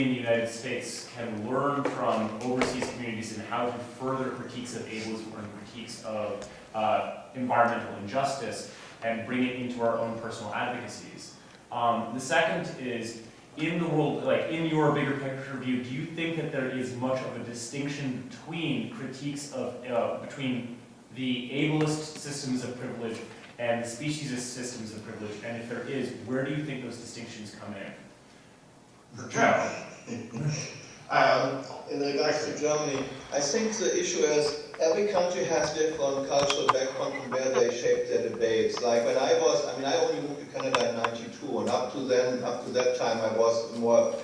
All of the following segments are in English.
in the United States can learn from overseas communities and how to further critiques of ableism and critiques of environmental injustice and bring it into our own personal advocacies. The second is, in the world, like in your bigger picture view, do you think that there is much of a distinction between critiques of, between the ableist systems of privilege and the speciesist systems of privilege? And if there is, where do you think those distinctions come in? For Joe. In regards to Germany, I think the issue is every country has different cultural background from where they shape their debates. Like when I only moved to Canada in '92, and up to that time, I was more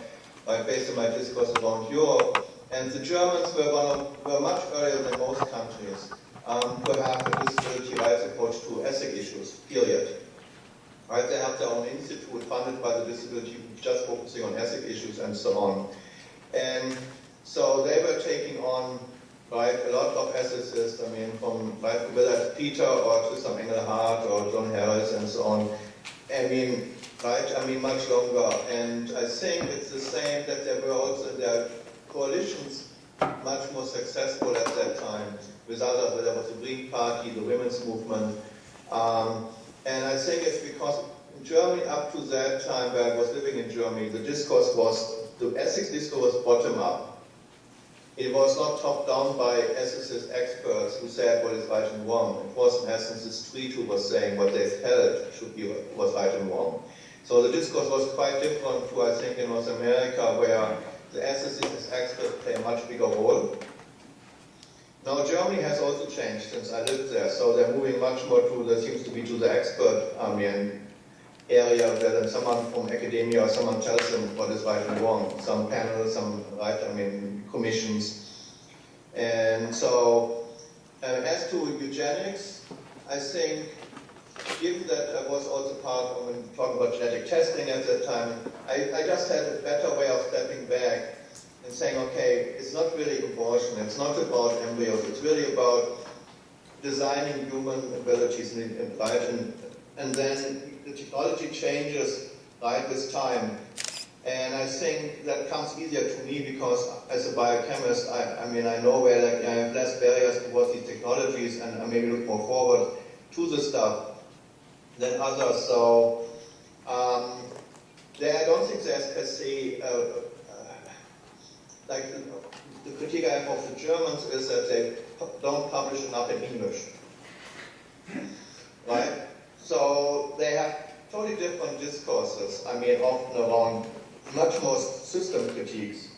based on my discourse around Europe. And the Germans were much earlier than most countries to have a disability rights approach to ethic issues. Period. Right? They have their own institute funded by the disability, just focusing on ethic issues and so on. And so they were taking on a lot of ethicists, from whether it's Peter or Tristan Engelhardt or John Harris and so on. Much longer. And I think it's the same that there were also their coalitions much more successful at that time with others, whether it was the Green Party, the women's movement. And I think it's because in Germany, up to that time where I was living in Germany, the ethics discourse was bottom-up. It was not top-down by ethicist experts who said what is right and wrong. It was, in essence, the street who was saying what they felt was right and wrong. So the discourse was quite different to, I think, in North America, where the ethicist experts play a much bigger role. Now, Germany has also changed since I lived there, so they're moving much more seems to be to the expert area, where then someone from academia or someone tells them what is right and wrong. Some panels, commissions. And so, as to eugenics, I think, given that I was also part of talking about genetic testing at that time, I just had a better way of stepping back and saying, okay, it's not really abortion, it's not about embryos, it's really about designing human abilities, and then the technology changes with time. And I think that comes easier to me because as a biochemist, I know where I have less barriers towards these technologies and I maybe look more forward to the stuff than others. So I don't think there's per se the critique I have of the Germans is that they don't publish enough in English, right? So they have totally different discourses. Often around much more system critiques,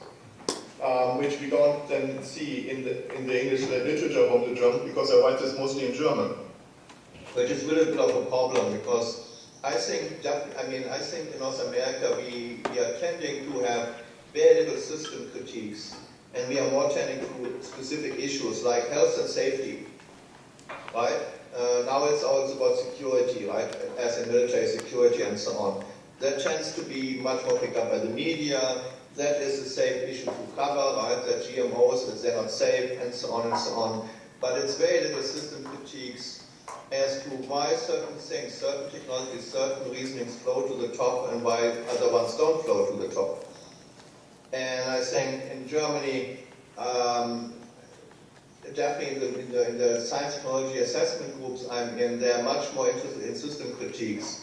which we don't then see in the English literature of the Germans because I write this mostly in German, which is really a bit of a problem because I think in North America we are tending to have very little system critiques, and we are more tending to specific issues like health and safety, right? Now it's also about security, right? As in military security and so on. That tends to be much more picked up by the media. That is a safe issue to cover, right? That GMOs, that they're not safe, and so on and so on. But it's very little system critiques as to why certain things, certain technologies, certain reasonings flow to the top and why other ones don't flow to the top. And I think in Germany, definitely in the science technology assessment groups I'm in, they're much more interested in system critiques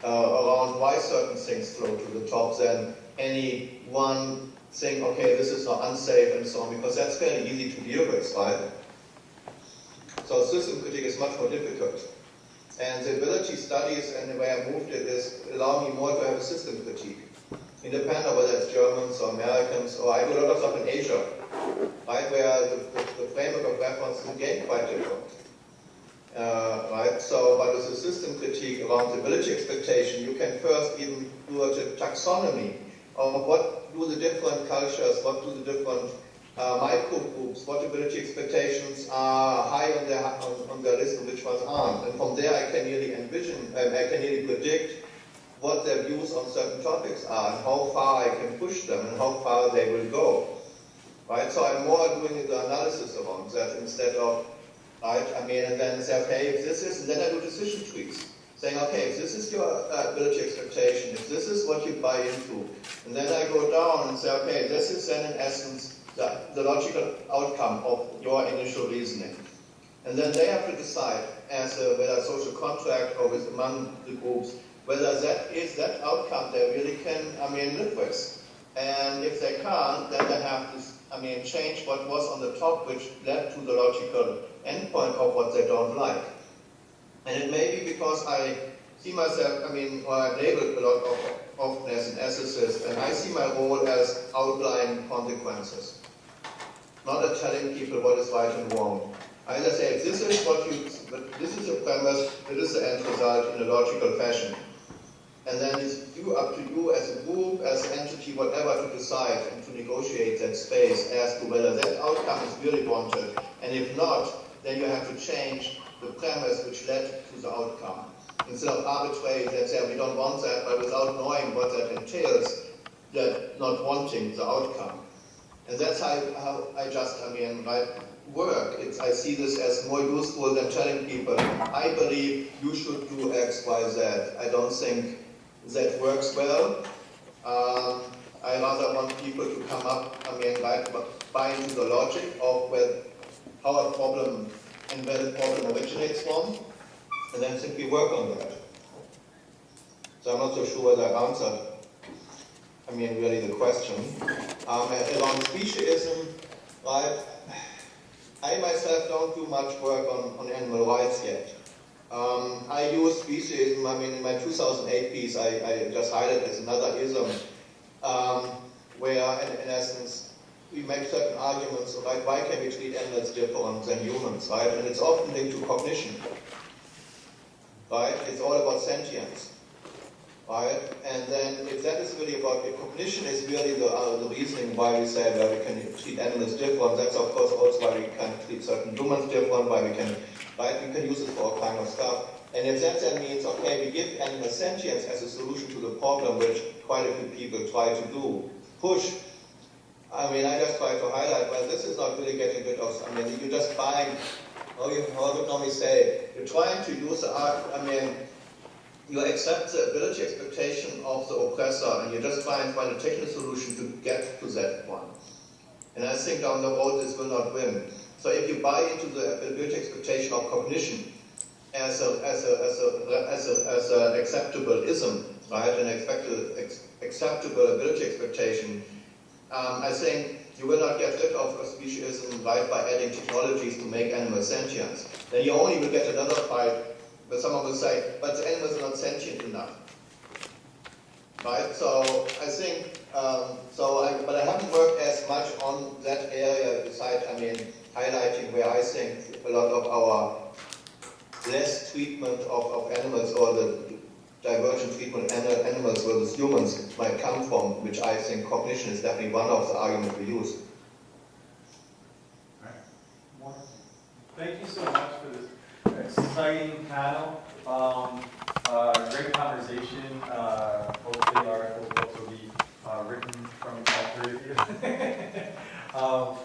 around why certain things flow to the top than any one thing, okay, this is not unsafe and so on, because that's fairly easy to deal with, right? So system critique is much more difficult. And the ability studies and the way I moved it is allowing me more to have a system critique. Independent of whether it's Germans or Americans, or I do a lot of stuff in Asia, right, where the framework of reference is again quite different. Right, so, but with a system critique around the ability expectation, you can first even do a taxonomy of what do the different cultures, what do the different microgroups, what ability expectations are high on their list and which ones aren't. And from there I can really I can really predict what their views on certain topics are and how far I can push them and how far they will go. Right? So I'm more doing the analysis around that instead of, right, and then say, okay, if this is, and then I do decision trees. saying, okay, if this is your ability expectation, if this is what you buy into, and then I go down and say, okay, this is then in essence the logical outcome of your initial reasoning. And then they have to decide, as whether social contract or with among the groups, whether that is that outcome they really can, live with. And if they can't, then they have to, change what was on the top, which led to the logical endpoint of what they don't like. And it may be because I see myself, or I've labeled a lot often as an ethicist, and I see my role as outlining consequences, not as telling people what is right and wrong. I either say, if this is this is the premise, this is the end result in a logical fashion. And then it's up to you as a group, as an entity, whatever, to decide and to negotiate that space as to whether that outcome is really wanted. And if not, then you have to change the premise which led to the outcome. Instead of arbitrarily then say, we don't want that, but without knowing what that entails, that not wanting the outcome. And that's how I just, work. I see this as more useful than telling people, I believe you should do X, Y, Z. I don't think that works well. I rather want people to come up, buy into the logic of how a problem and where the problem originates from, and then simply work on that. So I'm not so sure whether I answered, really the question. Around speciesism, right? I myself don't do much work on animal rights yet. I use speciesism, in my 2008 piece, I just highlighted as another ism, where in essence, we make certain arguments, right? Why can we treat animals different than humans, right? And it's often linked to cognition, right? It's all about sentience, right? And then if that is really about, if cognition is really the reasoning why we say, well, we can treat animals different, that's of course also why we can treat certain humans different, why we can, right? We can use it for all kind of stuff. And if that then means, okay, we give animals sentience as a solution to the problem, which quite a few people try to do, push. I just try to highlight, well, this is not really getting rid of, you're just buying, how would normally say, you're trying to use the art, you accept the ability expectation of the oppressor, and you're just trying to find a technical solution to get to that one. And I think down the road this will not win. So if you buy into the ability expectation of cognition as an acceptable ism, right, an acceptable ability expectation, I think you will not get rid of a speciesism, right, by adding technologies to make animals sentient. Then you only will get another fight where someone will say, but the animals are not sentient enough. Right? So I think, but I haven't worked as much on that area besides, highlighting where I think a lot of our less treatment of animals or the divergent treatment of animals versus humans might come from, which I think cognition is definitely one of the arguments we use. Thank you so much for this exciting panel. Great conversation. Hopefully the article will also be written from all three of you.